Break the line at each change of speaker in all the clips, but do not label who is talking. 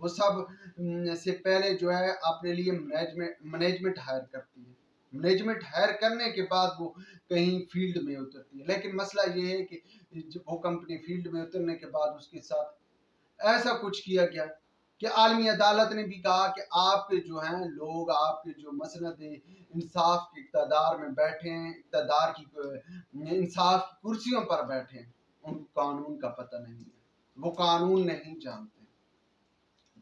وہ سب سے پہلے جو ہے اپنے لیے مینجمنٹ ہائر کرتی ہے، مینجمنٹ ہائر کرنے کے بعد وہ کہیں فیلڈ میں اترتی ہے۔ لیکن مسئلہ یہ ہے کہ وہ کمپنی فیلڈ میں اترنے کے بعد اس کے ساتھ ایسا کچھ کیا گیا کہ عالمی عدالت نے بھی کہا کہ آپ کے جو ہیں لوگ، آپ کے جو مسند انصاف کے اقتدار میں بیٹھے ہیں، اقتدار کی انصاف کی کرسیوں پر بیٹھے ہیں، ان کو قانون کا پتہ نہیں ہے، وہ قانون نہیں جانتے۔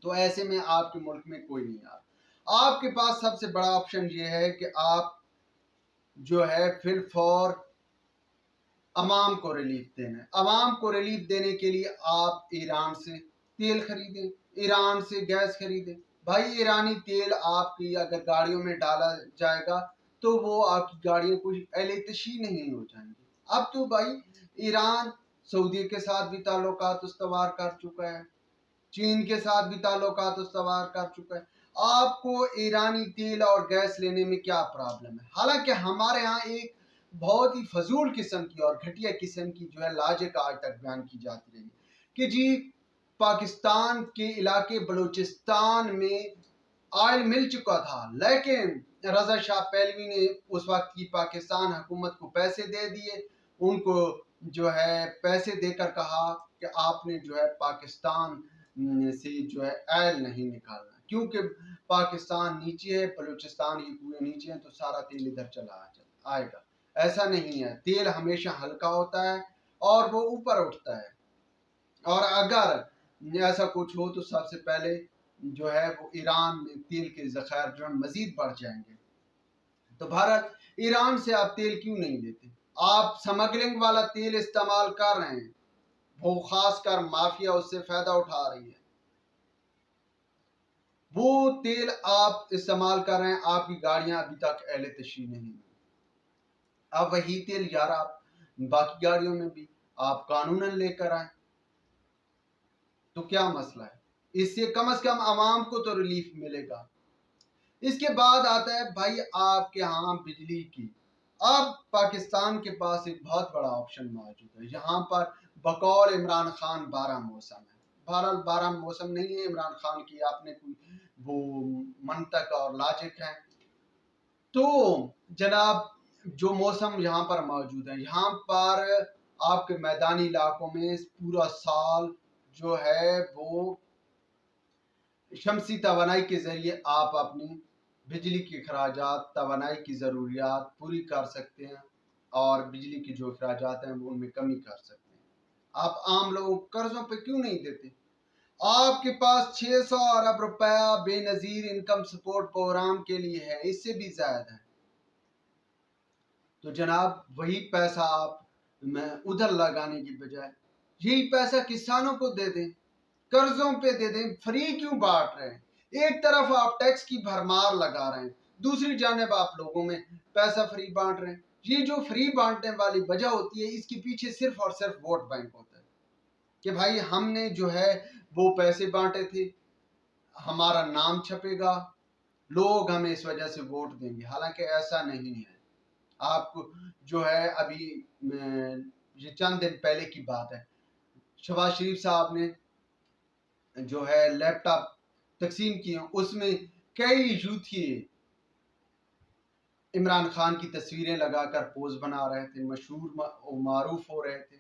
تو ایسے میں آپ کے ملک میں کوئی نہیں آپ کے پاس سب سے بڑا آپشن یہ ہے کہ آپ جو ہے فی الفور عوام کو ریلیف دینا ہے۔ عوام کو ریلیف دینے کے لیے آپ ایران سے تیل خریدیں، ایران سے گیس خریدیں۔ بھائی ایرانی تیل آپ کی اگر گاڑیوں میں ڈالا جائے گا تو وہ آپ کی گاڑیوں کو اہلِ نہیں ہو جائیں گی۔ اب تو بھائی ایران سعودی کے ساتھ بھی تعلقات استوار کر چکا ہے، چین کے ساتھ بھی تعلقات استوار کر چکا ہے۔ آپ کو ایرانی تیل اور گیس لینے میں کیا پرابلم ہے؟ حالانکہ ہمارے ہاں ایک بہت ہی فضول قسم کی اور گھٹیا قسم کی جو ہے لاجک آج تک بیان کی جاتی رہی کہ جی پاکستان کے علاقے بلوچستان میں آئل مل چکا تھا، لیکن رضا شاہ پہلوی نے اس وقت کی پاکستان حکومت کو پیسے دے دیے، ان کو جو ہے پیسے دے کر کہا کہ آپ نے جو ہے پاکستان سے جو ہے آئل نہیں نکالنا، کیونکہ پاکستان نیچے ہے، بلوچستان یہ پورے نیچے ہیں، تو سارا تیل ادھر چلا آئے گا۔ ایسا نہیں ہے، تیل ہمیشہ ہلکا ہوتا ہے اور وہ اوپر اٹھتا ہے، اور اگر ایسا کچھ ہو تو سب سے پہلے جو ہے وہ ایران میں تیل کے ذخائر جو ہے مزید بڑھ جائیں گے۔ تو بھارت ایران سے آپ تیل کیوں نہیں لیتے؟ آپ سمگلنگ والا تیل استعمال کر رہے ہیں، وہ خاص کر مافیا اس سے فائدہ اٹھا رہی ہے۔ وہ تیل آپ استعمال کر رہے ہیں، آپ کی گاڑیاں ابھی تک اہل تشریح نہیں ہیں۔ اب وہی تیل یار آپ باقی گاڑیوں میں بھی آپ قانوناً لے کر آئیں، تو کیا مسئلہ ہے؟ اس سے کم از کم عوام کو تو ریلیف ملے گا۔ اس کے بعد آتا ہے بھائی آپ کے ہاں بجلی کی۔ اب پاکستان کے پاس ایک بہت بڑا آپشن موجود ہے، یہاں پر بقول عمران خان 12 موسم ہے۔ بہرحال 12 موسم نہیں ہے عمران خان کی، آپ نے کوئی وہ منطق اور لاجک ہے۔ تو جناب جو موسم یہاں پر موجود ہے، یہاں پر آپ کے میدانی علاقوں میں پورا سال جو ہے وہ شمسی توانائی کے ذریعے آپ اپنی بجلی کے اخراجات، توانائی کی ضروریات پوری کر سکتے ہیں، اور بجلی کے جو اخراجات ہیں وہ ان میں کمی کر سکتے ہیں۔ آپ عام لوگوں کو قرضوں پہ کیوں نہیں دیتے؟ آپ کے پاس 600 ارب روپیہ بے نظیر انکم سپورٹ پروگرام کے لیے ہے، اس سے بھی زائد ہے۔ تو جناب وہی پیسہ آپ ادھر لگانے کی بجائے یہی پیسہ کسانوں کو دے دیں، قرضوں پہ دے دیں۔ فری کیوں بانٹ رہے ہیں؟ ایک طرف آپ ٹیکس کی بھرمار لگا رہے ہیں، دوسری جانب آپ لوگوں میں پیسہ فری بانٹ رہے ہیں۔ یہ جو فری بانٹنے والی وجہ ہوتی ہے، اس کے پیچھے صرف اور صرف ووٹ بینک ہوتا ہے کہ بھائی ہم نے جو ہے وہ پیسے بانٹے تھے، ہمارا نام چھپے گا، لوگ ہمیں اس وجہ سے ووٹ دیں گے۔ حالانکہ ایسا نہیں ہے۔ آپ کو جو ہے ابھی یہ چند دن پہلے کی بات ہے، شہباز شریف صاحب نے جو ہے لیپ ٹاپ تقسیم کیے، اس میں کئی یوتھی عمران خان کی تصویریں لگا کر پوز بنا رہے تھے، مشہور و معروف ہو رہے تھے۔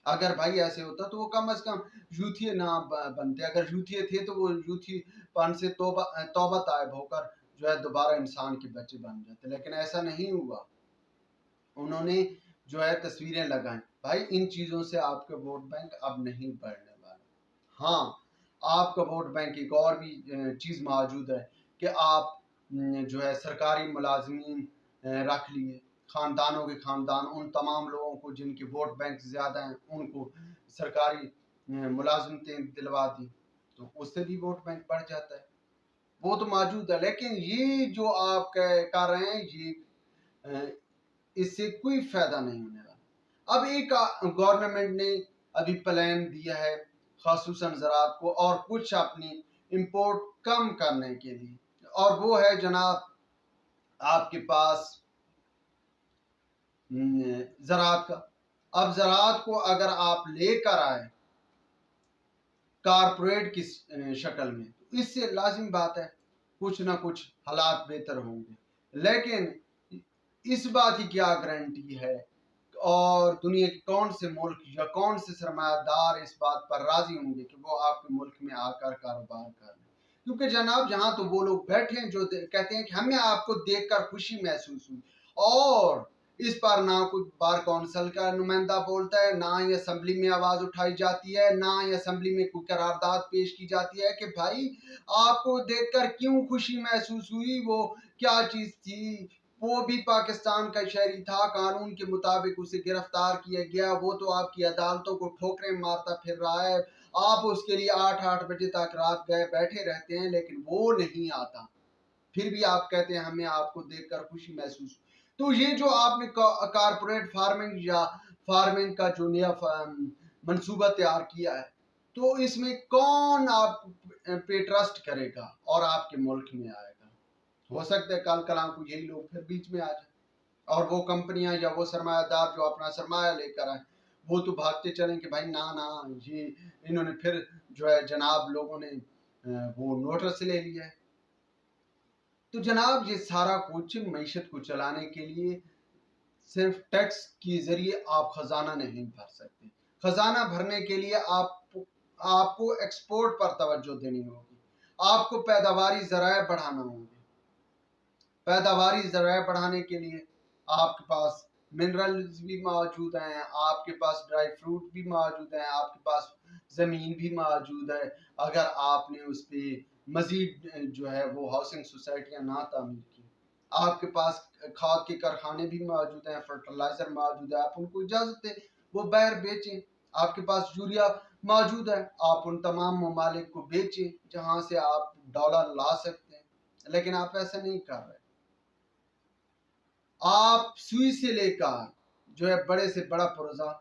اگر بھائی ایسے ہوتا تو وہ کم از کم یوتھی نہ بنتے، اگر یوتھی تھے تو وہ یوتھی پن سے توبہ طائب ہو کر جو ہے دوبارہ انسان کے بچے بن جاتے، لیکن ایسا نہیں ہوا۔ انہوں نے جو ہے تصویریں لگائیں۔ بھائی ان چیزوں سے آپ کا ووٹ بینک اب نہیں بڑھنے والا۔ ہاں آپ کا ووٹ بینک ایک اور بھی چیز موجود ہے کہ آپ جو ہے سرکاری ملازمین رکھ لیے، خاندانوں کے خاندان، ان تمام لوگوں کو جن کے ووٹ بینک زیادہ ہیں ان کو سرکاری ملازمتیں دلوا دی، تو اس سے بھی ووٹ بینک بڑھ جاتا ہے۔ وہ تو موجود ہے، لیکن یہ جو آپ کر رہے ہیں یہ اس سے کوئی فائدہ نہیں ہونے والا۔ اب ایک گورنمنٹ نے ابھی پلان دیا ہے خصوصاً زراعت کو اور کچھ اپنی امپورٹ کم کرنے کے لیے، اور وہ ہے جناب آپ کے پاس زراعت کا۔ اب زراعت کو اگر آپ لے کر آئے کارپوریٹ کی شکل میں، اس سے لازم بات ہے کچھ نہ کچھ حالات بہتر ہوں گے، لیکن اس بات کی کیا گارنٹی ہے اور دنیا کے کون سے ملک یا کون سے سرمایہ دار اس بات پر راضی ہوں گے کہ وہ آپ کے ملک میں آ کر کاروبار کر لیں؟ کیونکہ جناب جہاں تو وہ لوگ بیٹھے ہیں جو کہتے ہیں کہ ہمیں آپ کو دیکھ کر خوشی محسوس ہوئی، اور اس پر نہ کوئی بار کونسل کا نمائندہ بولتا ہے، نہ ہی اسمبلی میں آواز اٹھائی جاتی ہے، نہ ہی اسمبلی میں کوئی قرارداد پیش کی جاتی ہے کہ بھائی آپ کو دیکھ کر کیوں خوشی محسوس ہوئی، وہ کیا چیز تھی، وہ بھی پاکستان کا شہری تھا، قانون کے مطابق اسے گرفتار کیا گیا، وہ تو آپ کی عدالتوں کو ٹھوکریں مارتا پھر رہا ہے، آپ اس کے لیے 8 بجے تک رات گئے بیٹھے رہتے ہیں لیکن وہ نہیں آتا، پھر بھی آپ کہتے ہیں ہمیں آپ کو دیکھ کر خوشی محسوس ہوئی۔ تو یہ جو آپ نے کارپوریٹ فارمنگ یا فارمنگ کا جو نیا منصوبہ تیار کیا ہے، تو اس میں کون آپ پہ ٹرسٹ کرے گا اور آپ کے ملک میں آئے گا؟ ہو سکتا ہے کل کل کو یہی لوگ پھر بیچ میں آ جائیں اور وہ کمپنیاں یا وہ سرمایہ دار جو اپنا سرمایہ لے کر آئیں وہ تو بھاگتے چلیں کہ بھائی نہ یہ انہوں نے پھر جو ہے جناب لوگوں نے وہ نوٹس لے لیا ہے۔ تو جناب یہ سارا کچھ معیشت کو چلانے کے لیے صرف ٹیکس کے ذریعے آپ خزانہ نہیں بھر سکتے، خزانہ بھرنے کے لیے آپ کو ایکسپورٹ پر توجہ دینی ہوگی، آپ کو پیداواری ذرائع بڑھانا ہوگی، پیداواری ذرائع بڑھانے کے لیے آپ کے پاس منرلز بھی موجود ہیں، آپ کے پاس ڈرائی فروٹ بھی موجود ہیں، آپ کے پاس زمین بھی موجود ہے، اگر آپ نے اس پہ مزید جو ہے وہ ہاؤسنگ سوسائٹیاں نہ تعمیر کی، آپ کے پاس کھاد کے کارخانے بھی موجود ہیں، فرٹیلائزر موجود ہے، آپ ان کو اجازت دیں وہ باہر بیچیں، آپ کے پاس یوریا موجود ہے، آپ ان تمام ممالک کو بیچیں جہاں سے آپ ڈالر لا سکتے ہیں، لیکن آپ ایسا نہیں کر رہے، آپ سوئی سے لے کر جو ہے بڑے سے بڑا پروژہ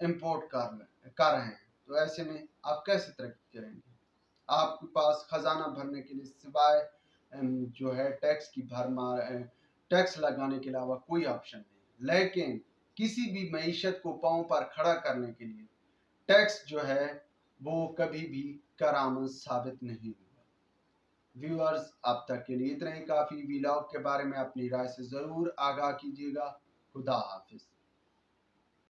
امپورٹ کر رہے ہیں، تو ایسے میں آپ کیسے ترقی کریں گے؟ آپ کے پاس خزانہ بھرنے کے لیے سوائے جو ہے ٹیکس لگانے کے علاوہ کوئی آپشن نہیں، لیکن کسی بھی معیشت کو پاؤں پر کھڑا کرنے کے لیے ٹیکس جو ہے وہ کبھی بھی کارآمد ثابت نہیں ہوگا۔ ویورز اب تک کے لیے اتنا ہی کافی، ویلاگ کے بارے میں اپنی رائے سے ضرور آگاہ کیجیے گا۔ خدا حافظ۔